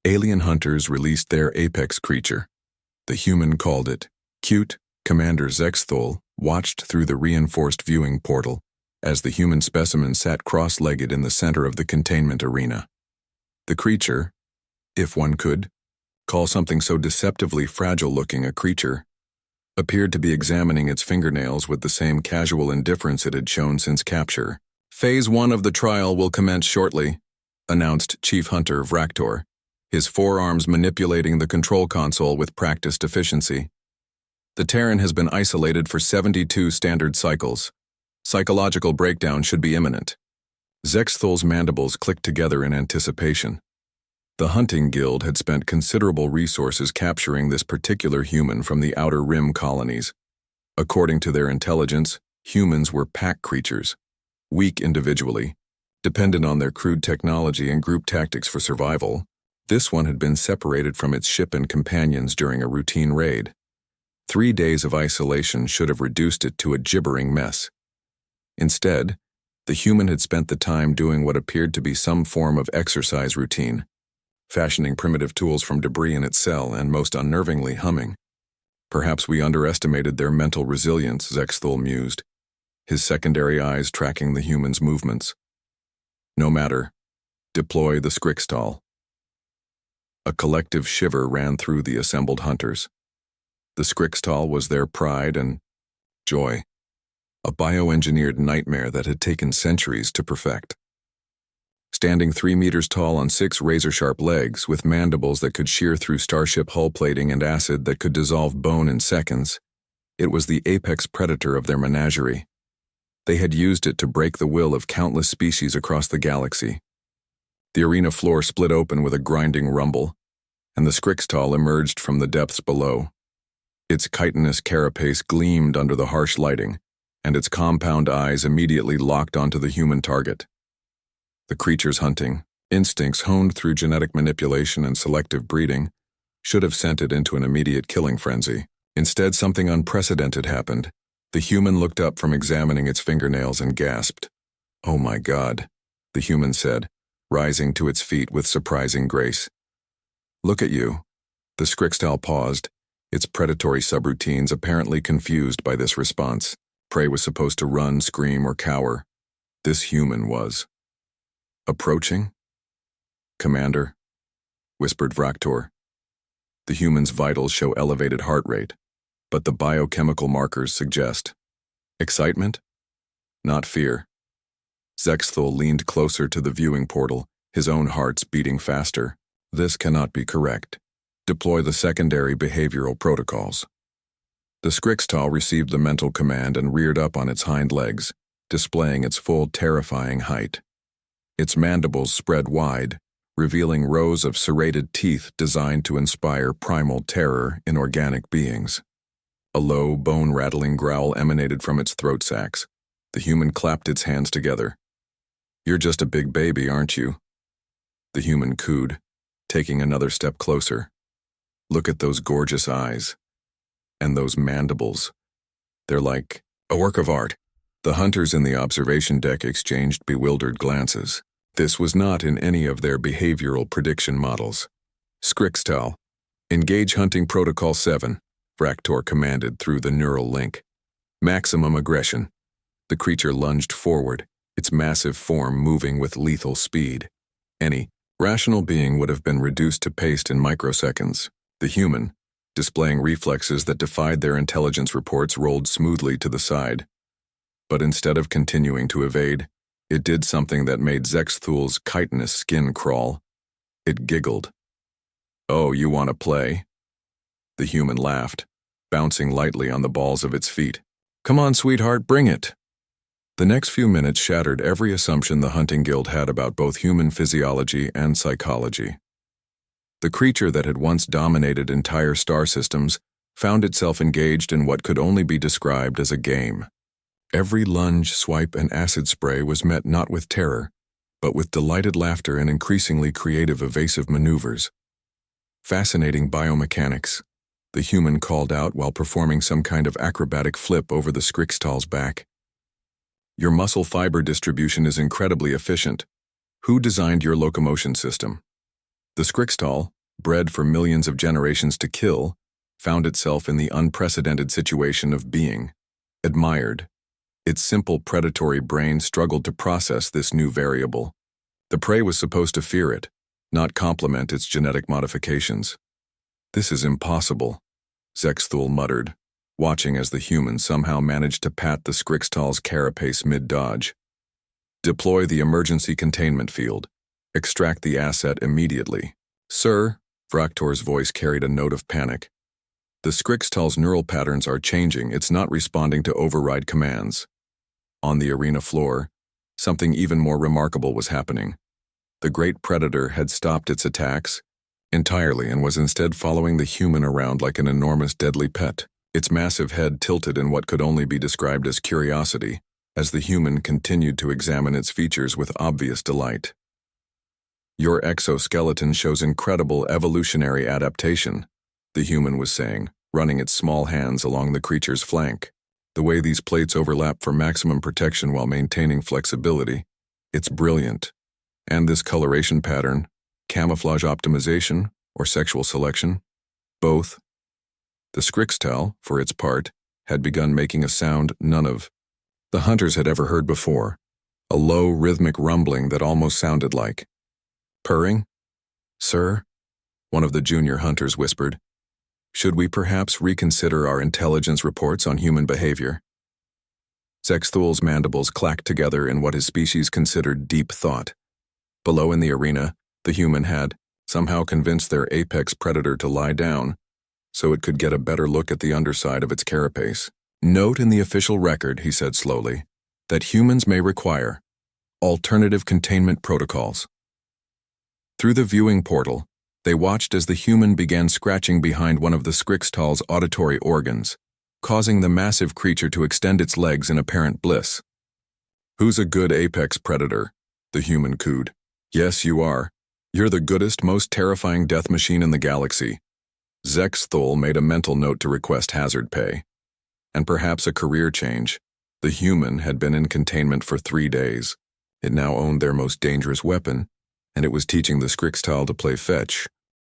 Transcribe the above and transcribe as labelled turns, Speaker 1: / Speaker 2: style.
Speaker 1: alien hunters released their apex creature. The human called it cute. Commander Zexthol watched through the reinforced viewing portal as the human specimen sat cross-legged in the center of the containment arena. The creature, if one could call something so deceptively fragile-looking a creature, appeared to be examining its fingernails with the same casual indifference it had shown since capture. "Phase 1 of the trial will commence shortly," announced Chief Hunter Vractor, his forearms manipulating the control console with practiced efficiency. "The Terran has been isolated for 72 standard cycles. Psychological breakdown should be imminent." Zexthol's mandibles clicked together in anticipation. The hunting guild had spent considerable resources capturing this particular human from the outer rim colonies. According to their intelligence, humans were pack creatures, weak individually, dependent on their crude technology and group tactics for survival. This one had been separated from its ship and companions during a routine raid. 3 days of isolation should have reduced it to a gibbering mess. Instead, the human had spent the time doing what appeared to be some form of exercise routine, fashioning primitive tools from debris in its cell and most unnervingly humming. "Perhaps we underestimated their mental resilience," Zexthol mused, his secondary eyes tracking the human's movements. "No matter. Deploy the Skrixtal." A collective shiver ran through the assembled hunters. The Skrixtal was their pride and joy, a bioengineered nightmare that had taken centuries to perfect. Standing 3 meters tall on 6 razor-sharp legs, with mandibles that could shear through starship hull plating and acid that could dissolve bone in seconds, it was the apex predator of their menagerie. They had used it to break the will of countless species across the galaxy. The arena floor split open with a grinding rumble, and the Skrixtal emerged from the depths below. Its chitinous carapace gleamed under the harsh lighting, and its compound eyes immediately locked onto the human target. The creature's hunting instincts, honed through genetic manipulation and selective breeding, should have sent it into an immediate killing frenzy. Instead, something unprecedented happened. The human looked up from examining its fingernails and gasped. "Oh my God," the human said, rising to its feet with surprising grace. "Look at you." The Skrixtal paused, its predatory subroutines apparently confused by this response. Prey was supposed to run, scream, or cower. This human was. "Approaching?" "Commander," whispered Vractor. The human's vitals show elevated heart rate, but the biochemical markers suggest excitement, not fear. Zexthol leaned closer to the viewing portal, his own heart's beating faster. "This cannot be correct. Deploy the secondary behavioral protocols." The Skrixtal received the mental command and reared up on its hind legs, displaying its full terrifying height. Its mandibles spread wide, revealing rows of serrated teeth designed to inspire primal terror in organic beings. A low, bone-rattling growl emanated from its throat sacs. The human clapped its hands together. "You're just a big baby, aren't you?" The human cooed, taking another step closer. "Look at those gorgeous eyes. And those mandibles. They're like a work of art." The hunters in the observation deck exchanged bewildered glances. This was not in any of their behavioral prediction models. "Skrixtal, engage hunting protocol 7, Vractor commanded through the neural link. "Maximum aggression." The creature lunged forward, its massive form moving with lethal speed. Any rational being would have been reduced to paste in microseconds. The human, displaying reflexes that defied their intelligence reports, rolled smoothly to the side. But instead of continuing to evade, it did something that made Zexthol's chitinous skin crawl. It giggled. "Oh, you want to play?" The human laughed, bouncing lightly on the balls of its feet. "Come on, sweetheart, bring it." The next few minutes shattered every assumption the hunting guild had about both human physiology and psychology. The creature that had once dominated entire star systems found itself engaged in what could only be described as a game. Every lunge, swipe, and acid spray was met not with terror, but with delighted laughter and increasingly creative evasive maneuvers. "Fascinating biomechanics," the human called out while performing some kind of acrobatic flip over the Skrixtal's back. "Your muscle fiber distribution is incredibly efficient. Who designed your locomotion system?" The Skrixtal, bred for millions of generations to kill, found itself in the unprecedented situation of being admired. Its simple predatory brain struggled to process this new variable. The prey was supposed to fear it, not compliment its genetic modifications. "This is impossible," Zexthul muttered, watching as the human somehow managed to pat the Skrixtal's carapace mid-dodge. "Deploy the emergency containment field. Extract the asset immediately." "Sir," Vraktor's voice carried a note of panic. "The Skrixtal's neural patterns are changing. It's not responding to override commands." On the arena floor, something even more remarkable was happening. The great predator had stopped its attacks entirely and was instead following the human around like an enormous deadly pet. Its massive head tilted in what could only be described as curiosity, as the human continued to examine its features with obvious delight. "Your exoskeleton shows incredible evolutionary adaptation," the human was saying, running its small hands along the creature's flank. "The way these plates overlap for maximum protection while maintaining flexibility, it's brilliant. And this coloration pattern, camouflage optimization or sexual selection? Both." The Skrixtal, for its part, had begun making a sound none of the hunters had ever heard before, a low, rhythmic rumbling that almost sounded like purring. "Sir," one of the junior hunters whispered, "should we perhaps reconsider our intelligence reports on human behavior?" Zexthul's mandibles clacked together in what his species considered deep thought. Below in the arena, the human had somehow convinced their apex predator to lie down so it could get a better look at the underside of its carapace. "Note in the official record," he said slowly, "that humans may require alternative containment protocols." Through the viewing portal, they watched as the human began scratching behind one of the Skrixtal's auditory organs, causing the massive creature to extend its legs in apparent bliss. "Who's a good apex predator?" the human cooed. "Yes, you are. You're the goodest, most terrifying death machine in the galaxy." Zexthul made a mental note to request hazard pay. And perhaps a career change. The human had been in containment for 3 days. It now owned their most dangerous weapon, and it was teaching the Skrixtal to play fetch